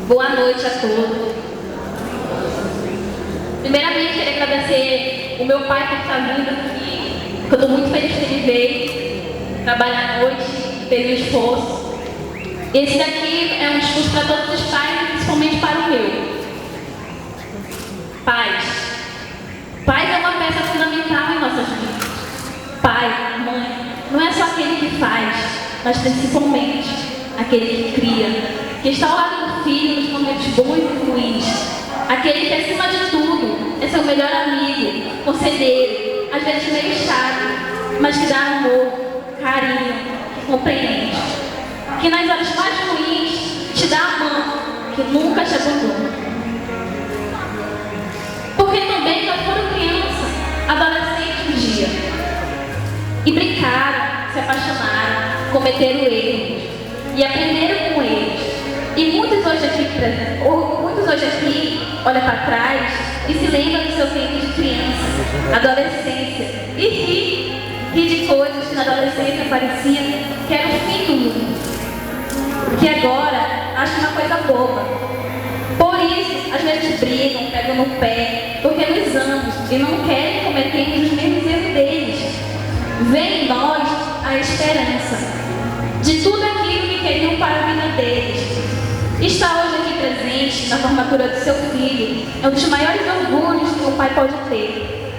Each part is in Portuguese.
Boa noite a todos. Primeiramente, queria agradecer o meu pai por estar vindo aqui. Eu estou muito feliz que ele veio trabalhar à noite, pelo esforço. Esse daqui é um discurso para todos os pais, principalmente para o meu. Pais. Pais é uma peça fundamental em nossas vidas. Pai, mãe, não é só aquele que faz, mas principalmente aquele que cria, que está ao lado do filho nos momentos bons e ruins, aquele que, acima de tudo, é seu melhor amigo, conselheiro, às vezes meio chato, mas que dá amor, carinho, que compreende, que nas horas mais ruins te dá a mão, que nunca te abandona. Porque também já foram criança, adolescente um dia, e brincaram, se apaixonaram, cometeram erros e aprenderam com eles. E muitos hoje aqui olham para trás e se lembram do seu tempo de criança, adolescência, e ri de coisas que na adolescência parecia que era o fim do mundo, que agora acha uma coisa boba. Por isso, às vezes brigam, pegam no pé, porque nos amamos e não querem cometer os mesmos erros deles. Vem em nós a esperança de tudo aquilo que queriam para a vida deles. Estar hoje aqui presente na formatura do seu filho é um dos maiores orgulhos que um pai pode ter.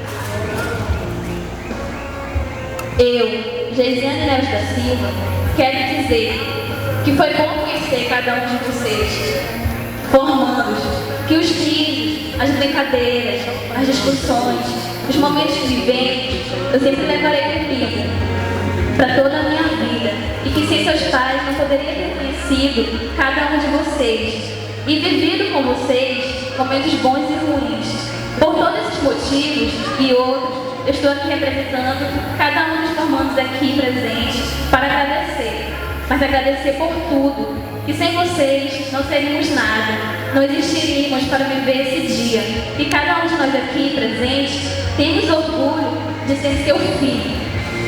Eu, Geisiane Neves da Silva, quero dizer que foi bom conhecer cada um de vocês, formando-os, que os risos, as brincadeiras, as discussões, os momentos viventes, eu sempre levarei comigo para toda a minha vida, e que sem seus pais não poderia ter conhecido cada um de vocês e vivido com vocês momentos bons e ruins. Por todos esses motivos e outros, eu estou aqui representando cada um dos formandos aqui presentes para agradecer, mas agradecer por tudo, que sem vocês não seríamos nada, não existiríamos para viver esse dia. E cada um de nós aqui presentes temos orgulho de ser seu filho.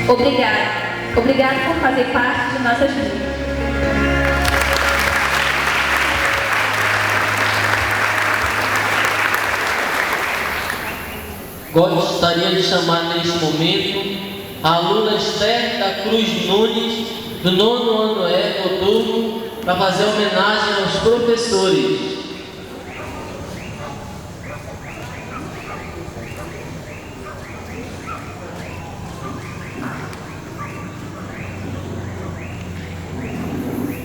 Obrigada. Obrigada por fazer parte de nossas vidas. Gostaria de chamar neste momento a aluna Esther da Cruz Nunes, do 9º ano E, noturno, para fazer homenagem aos professores.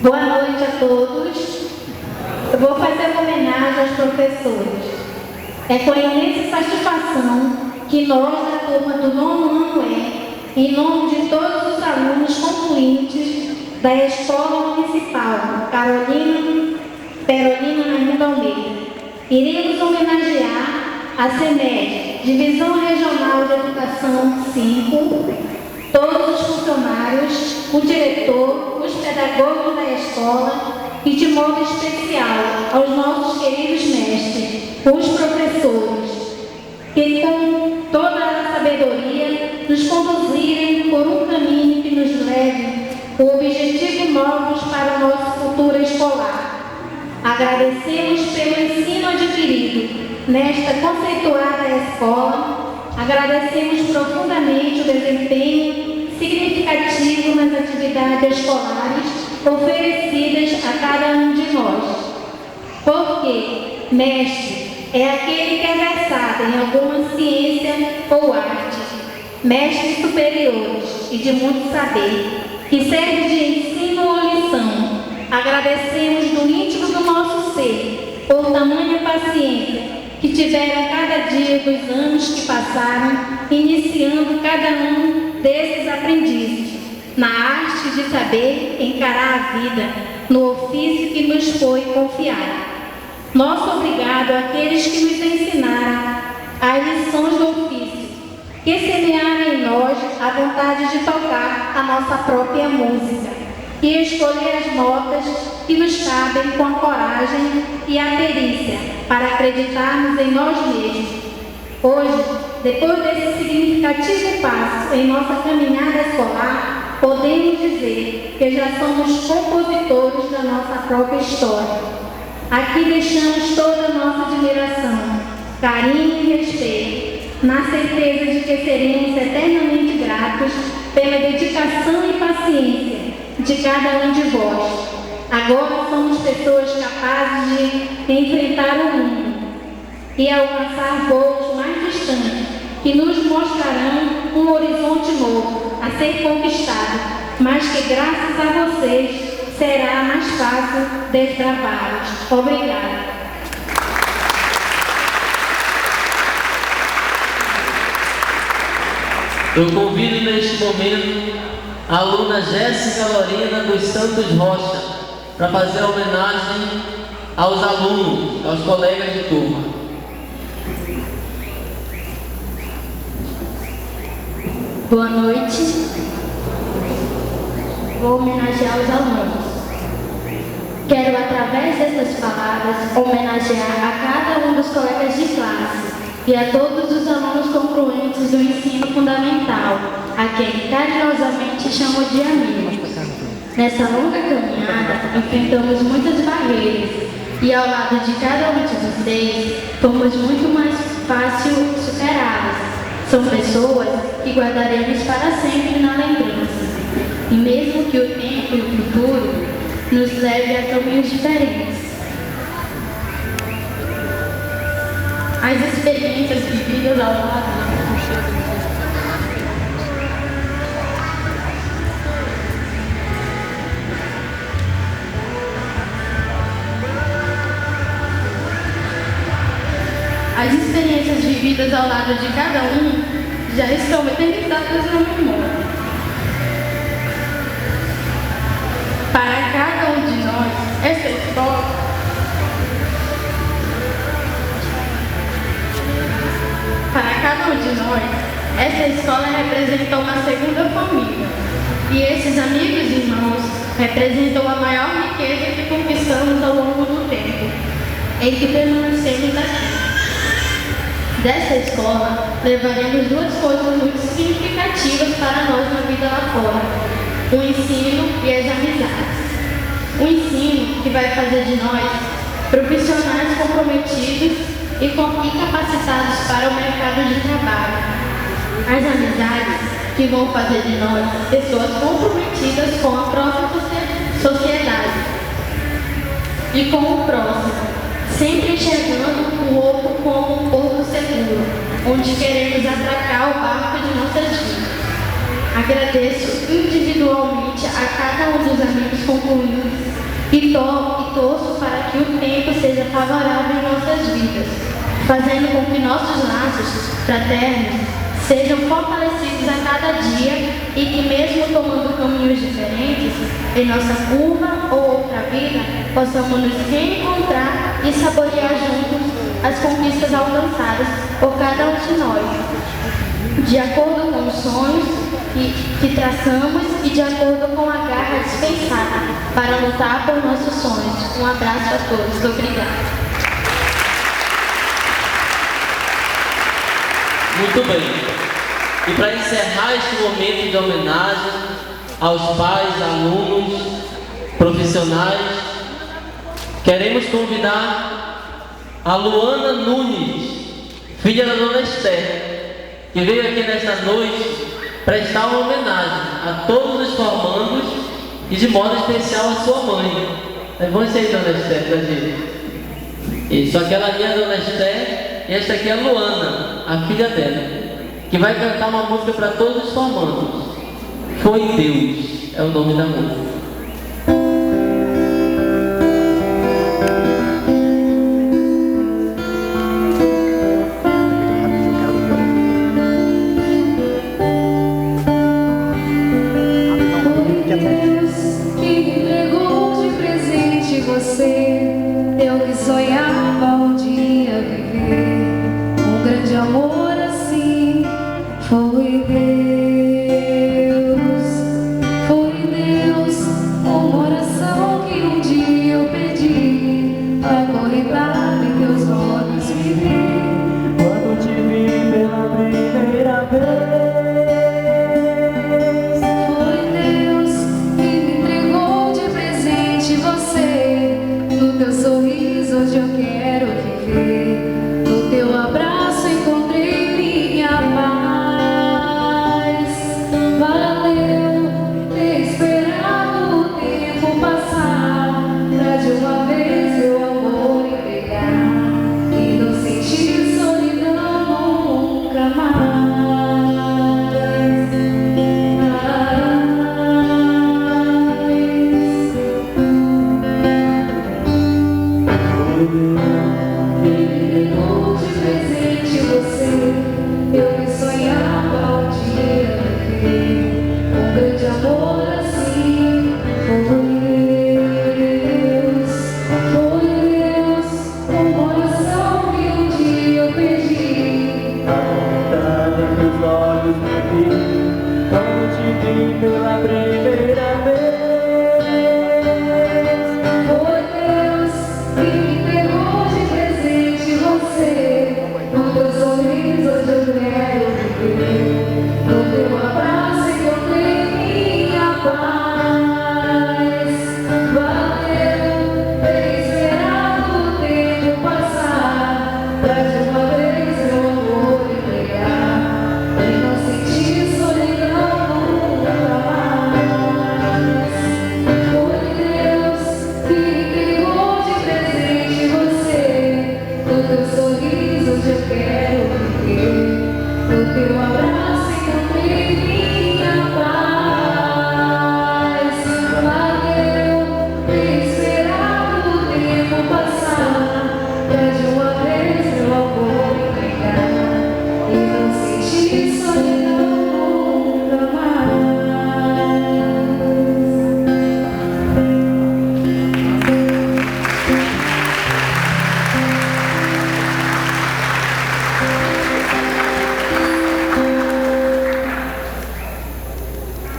Boa noite a todos. Eu vou fazer uma homenagem aos professores. É com imensa satisfação que nós, da turma do 9º ano E, em nome de todos os alunos concluintes da Escola Municipal Carolina Raimundo Almeida, iremos homenagear a CEMED, Divisão Regional de Educação 5, todos os funcionários, o diretor, os pedagogos da escola e, de modo especial, aos nossos queridos mestres, os professores, que com toda a sabedoria nos conduzirem por um caminho que nos leve com o objetivo e modos para o nosso futuro escolar. Agradecemos pelo ensino adquirido nesta conceituada escola, agradecemos profundamente o desempenho significativo nas atividades escolares oferecidas a cada um de nós. Porque mestre é aquele que é versado em alguma ciência ou arte, mestres superiores e de muito saber, que serve de ensino ou lição. Agradecemos do íntimo do nosso ser por tamanha paciência que tiveram cada dia dos anos que passaram, iniciando cada um desses aprendizes na arte de saber encarar a vida, no ofício que nos foi confiado. Nosso obrigado àqueles que nos ensinaram as lições do ofício, que semearam em nós a vontade de tocar a nossa própria música e escolher as notas que nos cabem com a coragem e a perícia para acreditarmos em nós mesmos. Hoje, depois desse significativo passo em nossa caminhada escolar, podemos dizer que já somos compositores da nossa própria história. Aqui deixamos toda a nossa admiração, carinho e respeito, na certeza de que seremos eternamente gratos pela dedicação e paciência de cada um de vós. Agora somos pessoas capazes de enfrentar o mundo e alcançar voos mais distantes, que nos mostrarão um horizonte novo a ser conquistado, mas que graças a vocês será mais fácil desbravá-los. Obrigada. Eu convido neste momento a aluna Jéssica Lorena dos Santos Rocha para fazer a homenagem aos alunos, aos colegas de turma. Boa noite. Vou homenagear os alunos. Quero, através dessas palavras, homenagear a cada um dos colegas de classe e a todos os alunos concluintes do ensino fundamental, a quem carinhosamente chamo de amigos. Nessa longa caminhada, enfrentamos muitas barreiras e, ao lado de cada um de vocês, fomos muito mais fácil superá-las. São pessoas que guardaremos para sempre na lembrança. E mesmo que o tempo e o futuro nos leve a caminhos diferentes, as experiências vividas ao lado de cada um já estão eternizadas na memória. Para cada um de nós, essa escola representa uma segunda família. E esses amigos e irmãos representam a maior riqueza que conquistamos ao longo do tempo em que permanecemos aqui. Dessa escola, levaremos duas coisas muito significativas para nós na vida lá fora: o ensino e as amizades. O ensino que vai fazer de nós profissionais comprometidos e capacitados para o mercado de trabalho. As amizades que vão fazer de nós pessoas comprometidas com a própria sociedade e com o próximo, sempre enxergando o outro como um porto seguro, onde queremos atracar o barco de nossas vidas. Agradeço individualmente a cada um dos amigos concluídos e torço para que o tempo seja favorável em nossas vidas, fazendo com que nossos laços fraternos sejam fortalecidos a cada dia e que, mesmo tomando caminhos diferentes em nossa curva ou outra vida, possamos nos reencontrar e saborear juntos as conquistas alcançadas por cada um de nós, de acordo com os sonhos que traçamos e de acordo com a garra dispensada para lutar por nossos sonhos. Um abraço a todos. Obrigada. Muito bem. E para encerrar este momento de homenagem aos pais, alunos, profissionais, queremos convidar a Luana Nunes, filha da dona Esther, que veio aqui nesta noite prestar uma homenagem a todos os formandos e de modo especial a sua mãe. Levante aí, dona Esther, pra gente. Isso, aquela ali é a dona Esther e esta aqui é a Luana, a filha dela, que vai cantar uma música para todos os formandos. Foi Deus, é o nome da música. Sorriso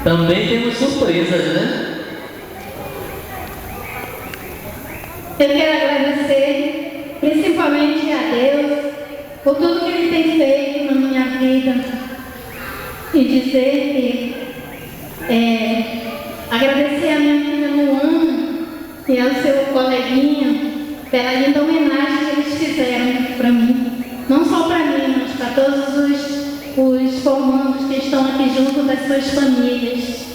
Também temos surpresas, né? Eu quero agradecer principalmente a Deus por tudo que Ele tem feito na minha vida e dizer que agradecer a minha filha Luana e ao seu coleguinha pela linda homenagem que eles fizeram para mim, não só para mim, mas para todos os formandos que estão aqui junto das suas famílias,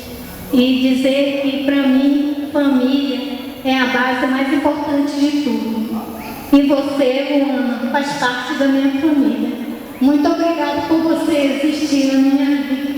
e dizer que para mim família é a base mais importante de tudo. E você, Luana, faz parte da minha família. Muito obrigada por você existir na minha vida.